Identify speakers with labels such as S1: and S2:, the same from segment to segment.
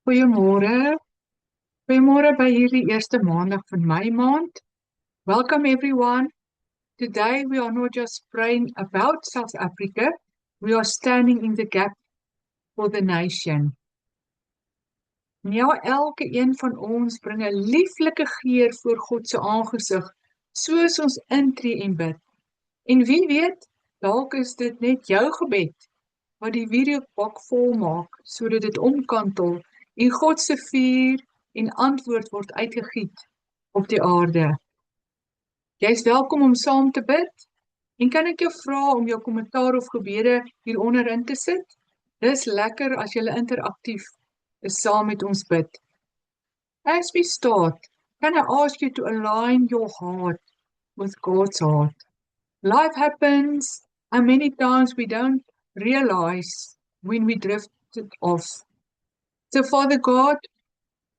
S1: Goeiemôre. Goeiemôre by hierdie eerste Maandag van my maand. Welcome everyone. Today we are not just praying about South Africa, we are standing in the gap for the nation. En ja, elke een van ons bring 'n lieflike geur voor God se aangesig, soos ons intree en bid. En wie weet, dalk is dit net jou gebed wat die wierookbak vol maak sodat dit omkantel en God se vuur en antwoord word uitgegiet op die aarde. Jy's welkom om saam te bid. En kan ek jou vra om jou kommentaar of gebede hieronder in te sit? Dis lekker as jy interaktief is saam met ons bid. As we start, can I ask you to align your heart with God's heart? Life happens, and many times we don't realize when we drifted off. So, Father God,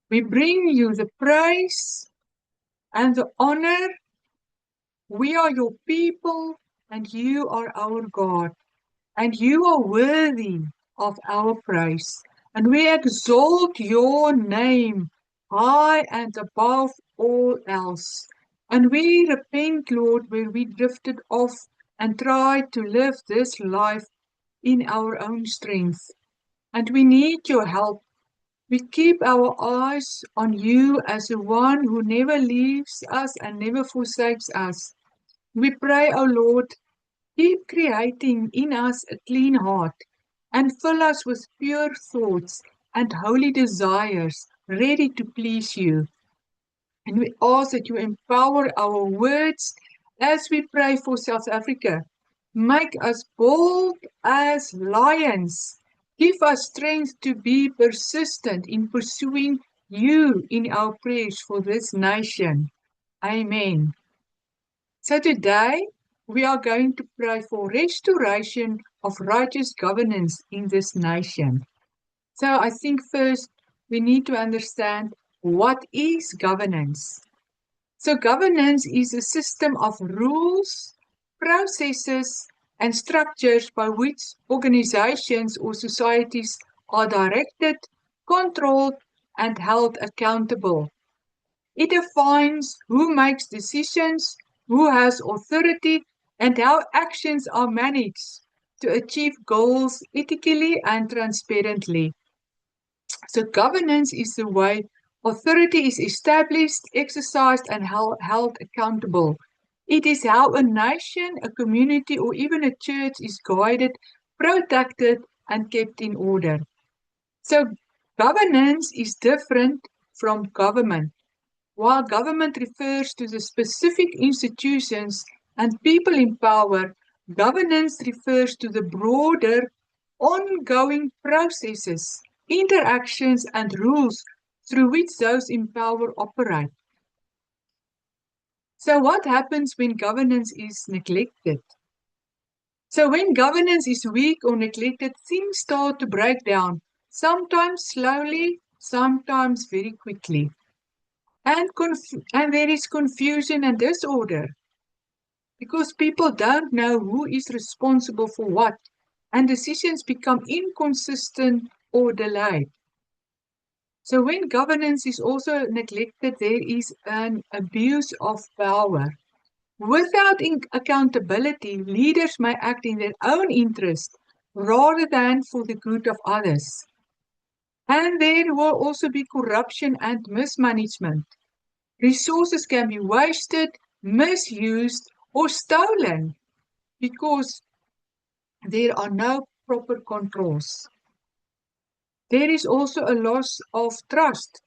S1: we bring you the praise and the honor. We are your people, and you are our God, and you are worthy of our praise. And we exalt your name high and above all else. And we repent, Lord, where we drifted off and tried to live this life in our own strength. And we need your help. We keep our eyes on you as the one who never leaves us and never forsakes us. We pray, O Lord, keep creating in us a clean heart and fill us with pure thoughts and holy desires, ready to please you. And we ask that you empower our words as we pray for South Africa. Make us bold as lions. Give us strength to be persistent in pursuing you in our prayers for this nation. Amen. So today we are going to pray for restoration of righteous governance in this nation. So I think first we need to understand what is governance. So governance is a system of rules, processes, and structures by which organizations or societies are directed, controlled, and held accountable. It defines who makes decisions, who has authority, and how actions are managed to achieve goals ethically and transparently. So governance is the way authority is established, exercised, and held accountable. It is how a nation, a community, or even a church is guided, protected, and kept in order. So governance is different from government. While government refers to the specific institutions and people in power, governance refers to the broader, ongoing processes, interactions, and rules through which those in power operate. So what happens when governance is neglected? So when governance is weak or neglected, things start to break down, sometimes slowly, sometimes very quickly. And there is confusion and disorder because people don't know who is responsible for what, and decisions become inconsistent or delayed. So when governance is also neglected, there is an abuse of power. Without accountability, leaders may act in their own interest rather than for the good of others. And there will also be corruption and mismanagement. Resources can be wasted, misused, or stolen because there are no proper controls. There is also a loss of trust.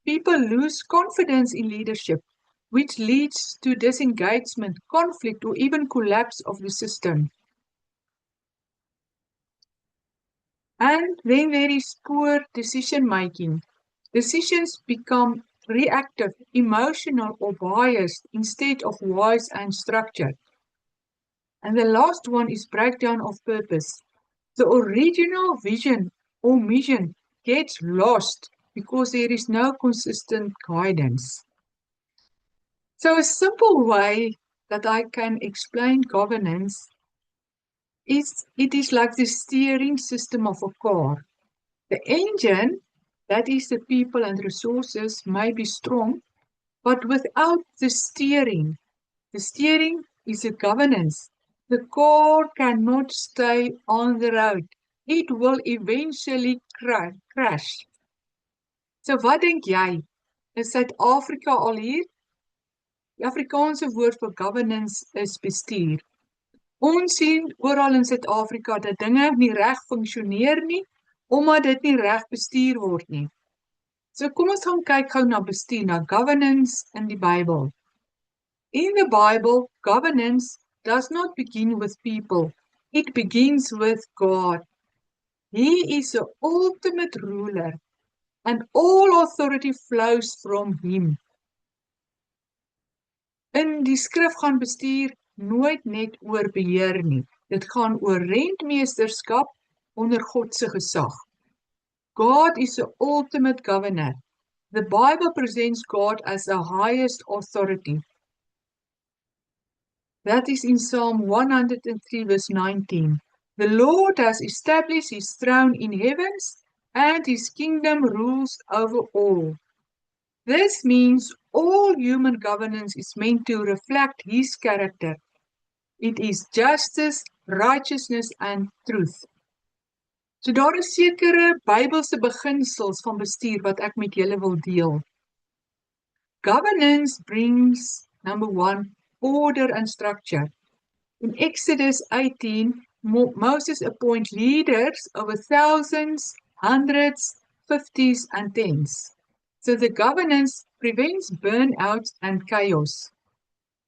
S1: People lose confidence in leadership, which leads to disengagement, conflict, or even collapse of the system. And then there is poor decision making. Decisions become reactive, emotional, or biased instead of wise and structured. And the last one is breakdown of purpose. The original vision or mission gets lost because there is no consistent guidance. So a simple way that I can explain governance is it is like the steering system of a car. The engine that is, the people and resources, may be strong, but without the steering is a governance. The car cannot stay on the road. It will eventually crash. So wat dink jy? Is Suid-Afrika al hier? Die Afrikaanse woord vir governance is bestuur. Ons sien oral in Suid-Afrika dat dinge nie reg funksioneer nie, omdat dit nie reg bestuur word nie. So kom ons gaan kyk gou na bestuur, na governance in die Bybel. In the Bible, governance does not begin with people. It begins with God. He is the ultimate ruler, and all authority flows from him. In die skrif gaan bestuur nooit net oor beheer nie. Dit gaan oor rentmeesterskap onder God se gesag. God is the ultimate governor. The Bible presents God as the highest authority. That is in Psalm 103 verse 19. The Lord has established his throne in heavens, and his kingdom rules over all. This means all human governance is meant to reflect his character. It is justice, righteousness and truth. So daar is sekere Bybelse beginsels van bestuur wat ek met julle wil deel. Governance brings, number 1, order and structure. In Exodus 18, Moses appoints leaders over thousands, hundreds, fifties and tens. So the governance prevents burnout and chaos.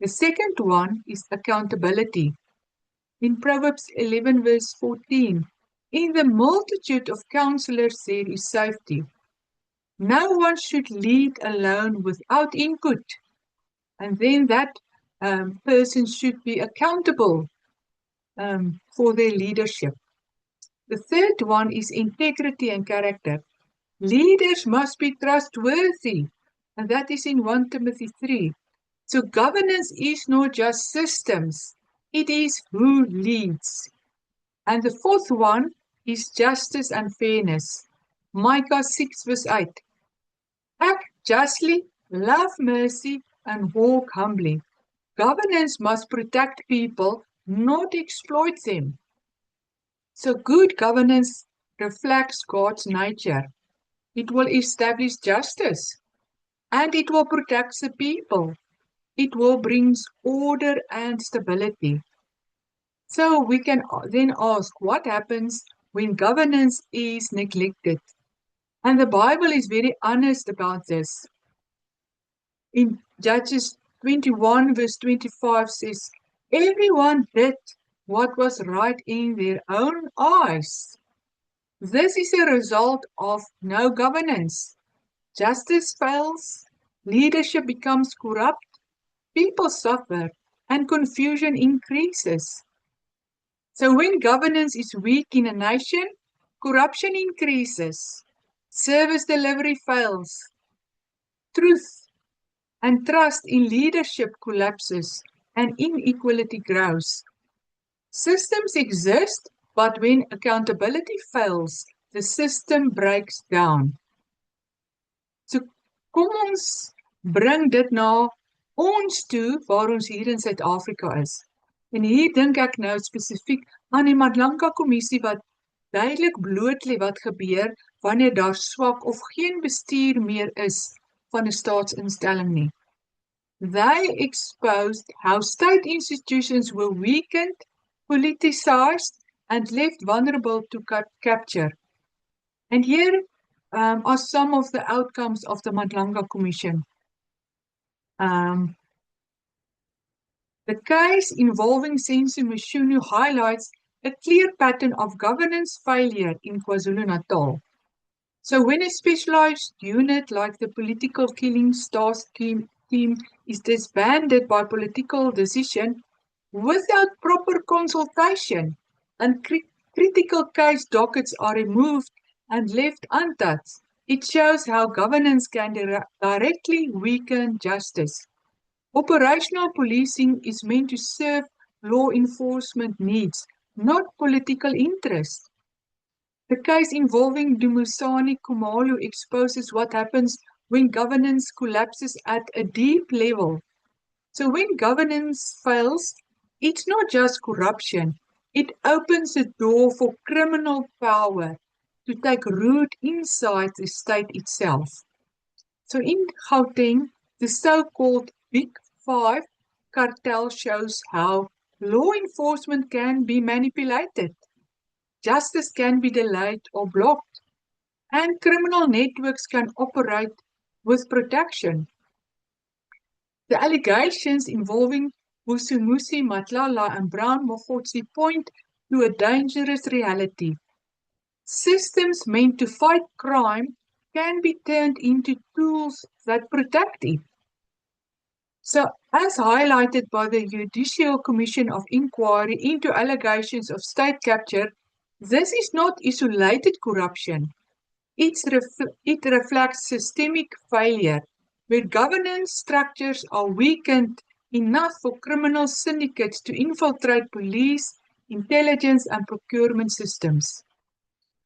S1: The second one is accountability. In Proverbs 11 verse 14, in the multitude of counselors there is safety. No one should lead alone without input. And then that person should be accountable for their leadership. The third one is integrity and character. Leaders must be trustworthy, and that is in 1 Timothy 3. So governance is not just systems, it is who leads. And the fourth one is justice and fairness. Micah 6 verse 8. Act justly, love mercy, and walk humbly. Governance must protect people, not exploit them. So good governance reflects God's nature. It will establish justice, and it will protect the people. It will bring order and stability. So we can then ask, what happens when governance is neglected? And the Bible is very honest about this. In Judges 21 verse 25 says, everyone did what was right in their own eyes. This is a result of no governance. Justice fails, leadership becomes corrupt, people suffer, and confusion increases. So when governance is weak in a nation, corruption increases, service delivery fails, truth and trust in leadership collapses, and inequality grows. Systems exist, but when accountability fails, the system breaks down. So kom ons bring dit na ons toe waar ons hier in Suid-Afrika is. En hier dink ek nou spesifiek aan die Madlanka Kommissie wat duidelik blootlê wat gebeur wanneer daar swak of geen bestuur meer is van 'n staatsinstelling nie. They exposed how state institutions were weakened, politicized, and left vulnerable to capture. And here are some of the outcomes of the Madlanka Commission. The case involving Senzo Mshunu highlights a clear pattern of governance failure in KwaZulu-Natal. So when a specialized unit like the Political Killings Task Team is disbanded by political decision without proper consultation, and critical case dockets are removed and left untouched, it shows how governance can directly weaken justice. Operational policing is meant to serve law enforcement needs, not political interest. The case involving Dumisani Khumalo exposes what happens when governance collapses at a deep level. So when governance fails, it's not just corruption. It opens the door for criminal power to take root inside the state itself. So in Gauteng, the so-called Big Five cartel shows how law enforcement can be manipulated, justice can be delayed or blocked, and criminal networks can operate with protection. The allegations involving Musumusi Matlala and Brown Mokgotsi point to a dangerous reality. Systems meant to fight crime can be turned into tools that protect it. So, as highlighted by the Judicial Commission of Inquiry into allegations of state capture, this is not isolated corruption. It reflects systemic failure, where governance structures are weakened enough for criminal syndicates to infiltrate police, intelligence, and procurement systems.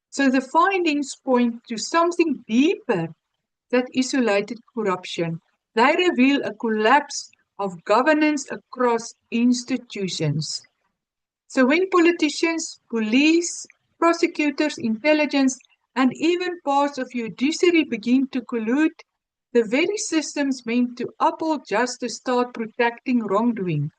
S1: So the findings point to something deeper than isolated corruption. They reveal a collapse of governance across institutions. So when politicians, police, prosecutors, intelligence, and even parts of judiciary begin to collude, the very systems meant to uphold justice start protecting wrongdoing.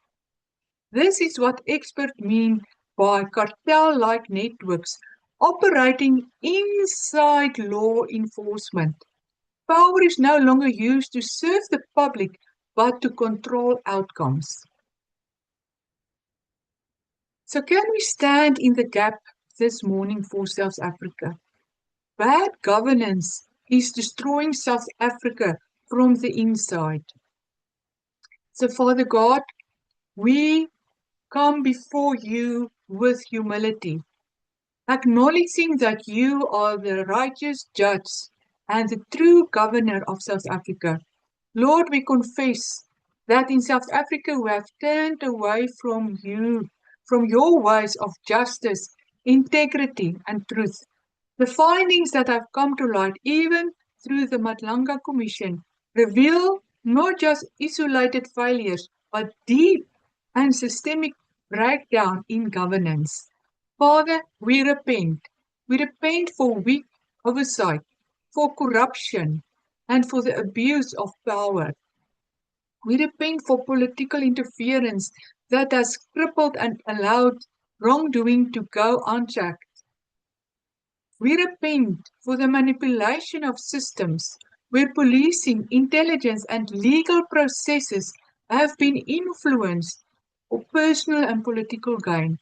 S1: This is what experts mean by cartel-like networks operating inside law enforcement. Power is no longer used to serve the public, but to control outcomes. So can we stand in the gap this morning for South Africa? Bad governance is destroying South Africa from the inside. So Father God, we come before you with humility, acknowledging that you are the righteous judge and the true governor of South Africa. Lord, we confess that in South Africa we have turned away from you, from your ways of justice, integrity, and truth. The findings that have come to light, even through the Matlanga Commission, reveal not just isolated failures, but deep and systemic breakdown in governance. Father, we repent. We repent for weak oversight, for corruption, and for the abuse of power. We repent for political interference that has crippled and allowed wrongdoing to go unchecked. We repent for the manipulation of systems where policing, intelligence, and legal processes have been influenced for personal and political gain.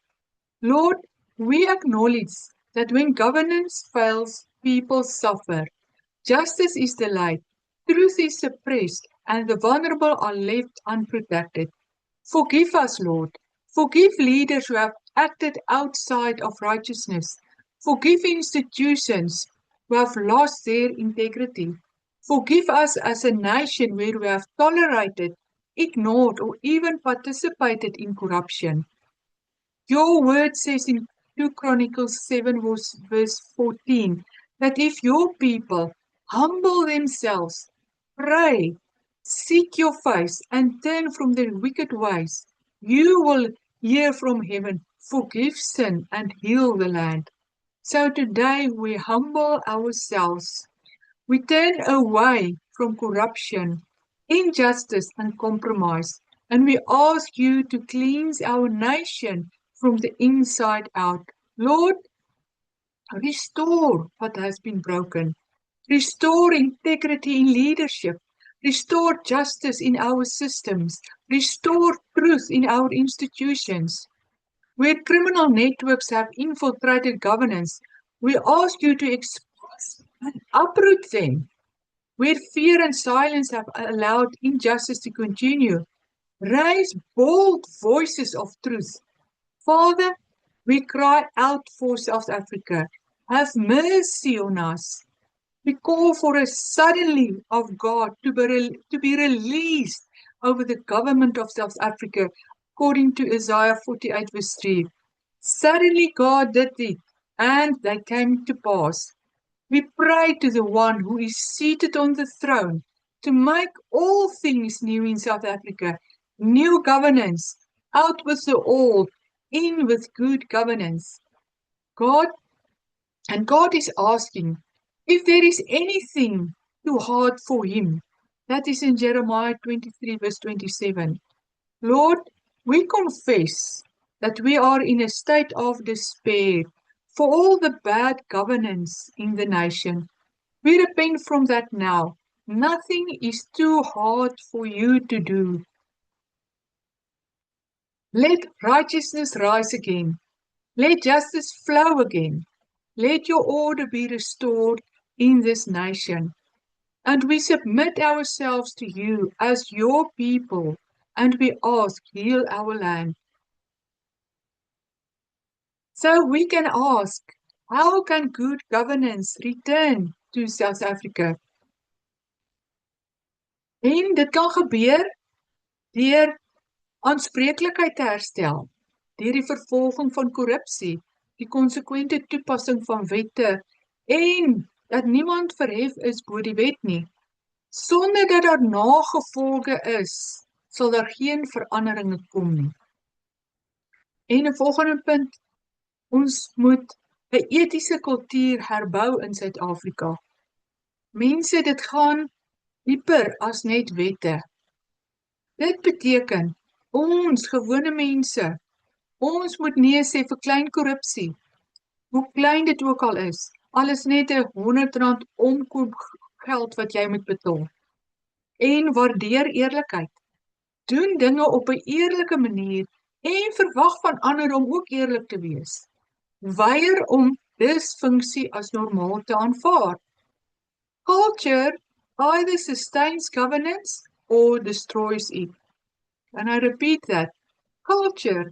S1: Lord, we acknowledge that when governance fails, people suffer. Justice is delayed, truth is suppressed, and the vulnerable are left unprotected. Forgive us, Lord. Forgive leaders who have acted outside of righteousness. Forgive institutions who have lost their integrity. Forgive us as a nation where we have tolerated, ignored, or even participated in corruption. Your word says in 2 Chronicles 7 verse 14 that if your people humble themselves, pray, seek your face, and turn from their wicked ways, you will hear from heaven, forgive sin, and heal the land. So today we humble ourselves. We turn away from corruption, injustice, and compromise, and we ask you to cleanse our nation from the inside out. Lord, restore what has been broken. Restore integrity in leadership. Restore justice in our systems. Restore truth in our institutions. Where criminal networks have infiltrated governance, we ask you to expose and uproot them. Where fear and silence have allowed injustice to continue, raise bold voices of truth. Father, we cry out for South Africa. Have mercy on us. We call for a suddenly of God to be released over the government of South Africa, according to Isaiah 48 verse 3. Suddenly God did it, and they came to pass. We pray to the one who is seated on the throne to make all things new in South Africa, new governance, out with the old, in with good governance. God is asking if there is anything too hard for him. That is in Jeremiah 23 verse 27. Lord, we confess that we are in a state of despair for all the bad governance in the nation. We repent from that now. Nothing is too hard for you to do. Let righteousness rise again. Let justice flow again. Let your order be restored in this nation. And we submit ourselves to you as your people, and we ask, heal our land. So we can ask, how can good governance return to South Africa? En dit kan gebeur deur aanspreeklikheid te herstel, deur die vervolging van korrupsie, die konsekwente toepassing van wette en dat niemand verhef is bo die wet nie. Sonder dat daar nagevolge is, sal daar geen veranderinge kom nie. En 'n volgende punt, ons moet 'n etiese kultuur herbou in Suid-Afrika. Mense, dit gaan dieper as net wette. Dit beteken, ons gewone mense, ons moet nee sê vir klein korrupsie, hoe klein dit ook al is net 'n R100 omkoopgeld wat jy moet betaal. En waardeer eerlikheid. Doen dinge op 'n eerlike manier en verwag van ander om ook eerlik te wees. Weier om disfunksie as normaal te aanvaar. Culture either sustains governance or destroys it. And I repeat that. Culture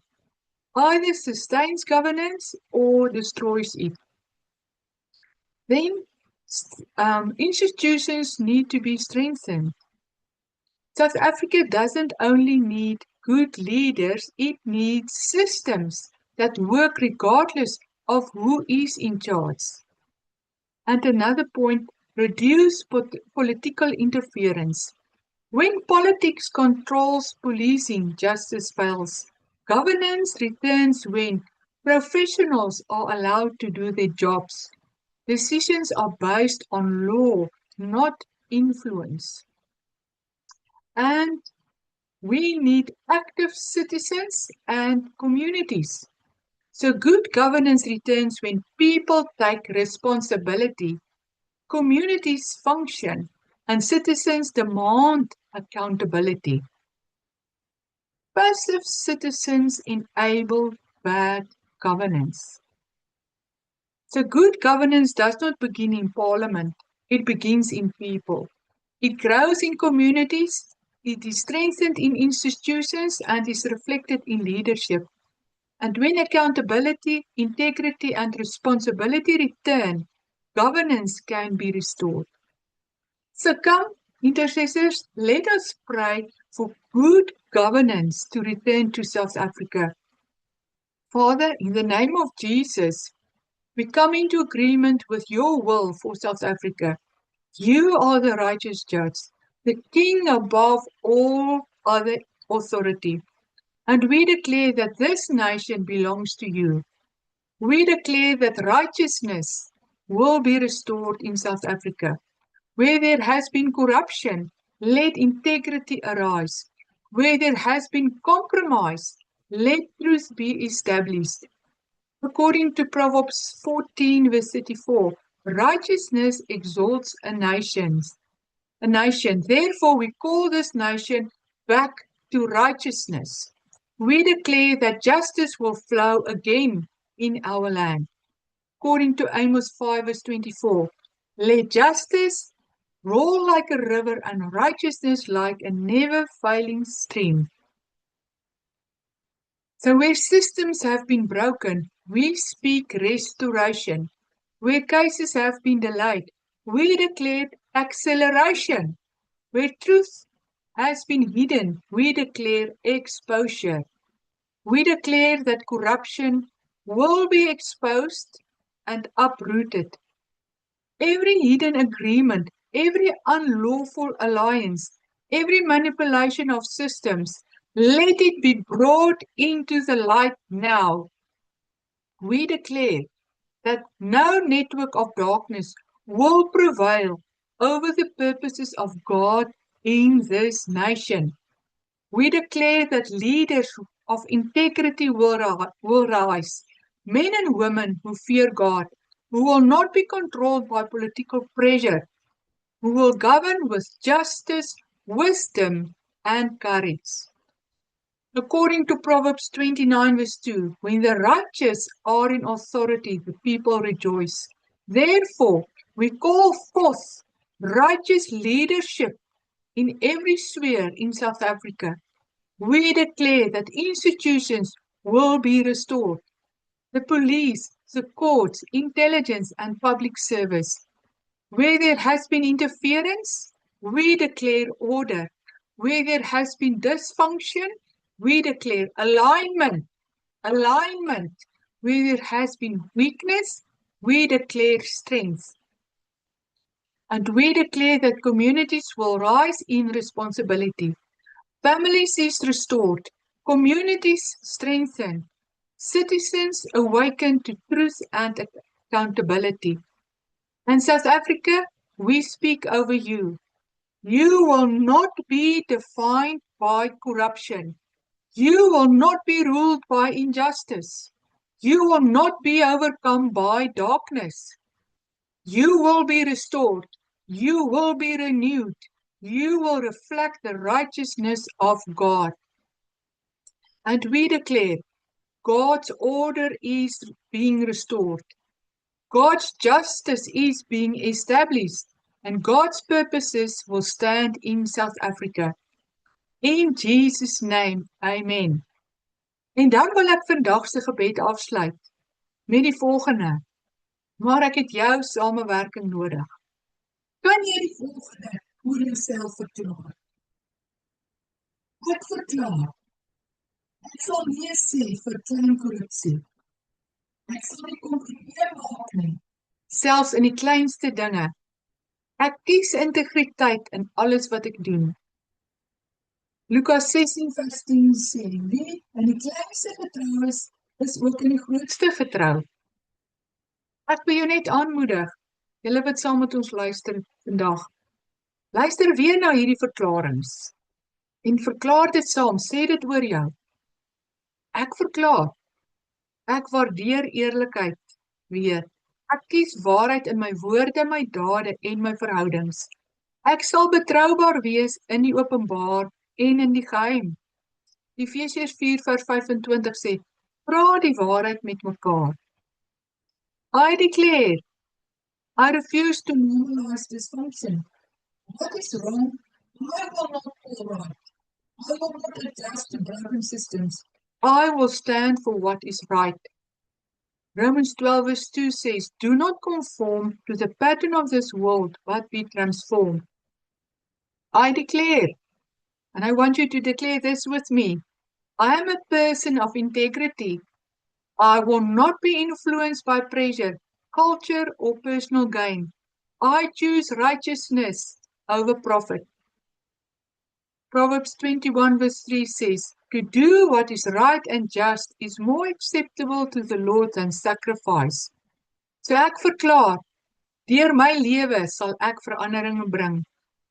S1: either sustains governance or destroys it. Then institutions need to be strengthened. South Africa doesn't only need good leaders, it needs systems that work regardless of who is in charge. And another point, reduce political interference. When politics controls policing, justice fails. Governance returns when professionals are allowed to do their jobs. Decisions are based on law, not influence. And we need active citizens and communities. So good governance returns when people take responsibility, communities function, and citizens demand accountability. Passive citizens enable bad governance. So good governance does not begin in parliament, it begins in people. It grows in communities, it is strengthened in institutions, and is reflected in leadership. And when accountability, integrity, and responsibility return, governance can be restored. So come, intercessors, let us pray for good governance to return to South Africa. Father, in the name of Jesus, we come into agreement with your will for South Africa. You are the righteous judge, the king above all other authority. And we declare that this nation belongs to you. We declare that righteousness will be restored in South Africa. Where there has been corruption, let integrity arise. Where there has been compromise, let truth be established. According to Proverbs 14 verse 34, righteousness exalts a nation. Therefore, we call this nation back to righteousness. We declare that justice will flow again in our land. According to Amos 5 verse 24, let justice roll like a river and righteousness like a never-failing stream. So where systems have been broken, we speak restoration. Where cases have been delayed, we declare acceleration. Where truth has been hidden, we declare exposure. We declare that corruption will be exposed and uprooted. Every hidden agreement, every unlawful alliance, every manipulation of systems, let it be brought into the light now. We declare that no network of darkness will prevail over the purposes of God in this nation. We declare that leaders of integrity will rise, men and women who fear God, who will not be controlled by political pressure, who will govern with justice, wisdom, and courage. According to Proverbs 29 verse 2, when the righteous are in authority, the people rejoice. Therefore, we call forth righteous leadership in every sphere in South Africa. We declare that institutions will be restored. The police, the courts, intelligence, and public service. Where there has been interference, we declare order. Where there has been dysfunction, we declare alignment. Alignment. Where there has been weakness, we declare strength. And we declare that communities will rise in responsibility. Families is restored, communities strengthened, citizens awaken to truth and accountability. And South Africa, we speak over you. You will not be defined by corruption. You will not be ruled by injustice. You will not be overcome by darkness. You will be restored. You will be renewed. You will reflect the righteousness of God. And we declare God's order is being restored. God's justice is being established. And God's purposes will stand in South Africa. In Jesus' name, amen. En dan wil ek vandag se gebed afsluit met die volgende. Maar ek het jou samewerking nodig. Kan jy die volgende oor jouself verklaar? Ek verklaar. Ek sal nee sê vir klein korrupsie. Ek sal nie kompromieer maak nie, selfs in die kleinste dinge. Ek kies integriteit in alles wat ek doen. Lukas 16 vers 10 sê, wie in die kleinste getrou is ook in die grootste getrou. Ek wil jou net aanmoedig, julle wat saam met ons luister vandag. Luister weer na hierdie verklarings en verklaar dit saam, sê dit oor jou. Ek verklaar, ek waardeer eerlikheid weer. Ek kies waarheid in my woorde, my dade en my verhoudings. Ek sal betroubaar wees in die openbaar en in die geheim. Efesiërs 4 vers 25 sê, praat die waarheid met mekaar. I declare, I refuse to normalize dysfunction. What is wrong? I will not call right. I will not adjust to broken systems. I will stand for what is right. Romans 12 verse 2 says, do not conform to the pattern of this world, but be transformed. I declare, and I want you to declare this with me, I am a person of integrity. I will not be influenced by pressure, culture, or personal gain. I choose righteousness over profit. Proverbs 21 verse 3 says, to do what is right and just is more acceptable to the Lord than sacrifice. So ek verklaar, deur my lewe sal ek veranderinge bring.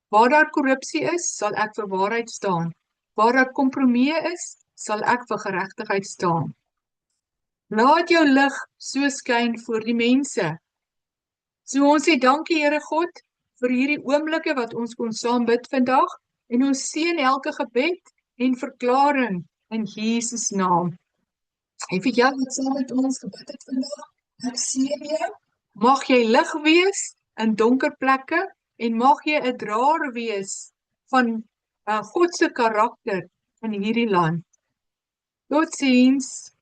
S1: Waar daar korrupsie is, sal ek vir waarheid staan. Waar daar kompromie is, sal ek vir geregtigheid staan. Laat jou lig so skyn voor die mense. So ons sê dankie Here God vir hierdie oomblikke wat ons kon saam bid vandag en ons seën elke gebed en verklaring in Jesus naam. En vir jou wat saam met ons gebid het vandag, ek seën jou. Mag jy lig wees in donker plekke en mag jy 'n draer wees van God se karakter in hierdie land. Totsiens.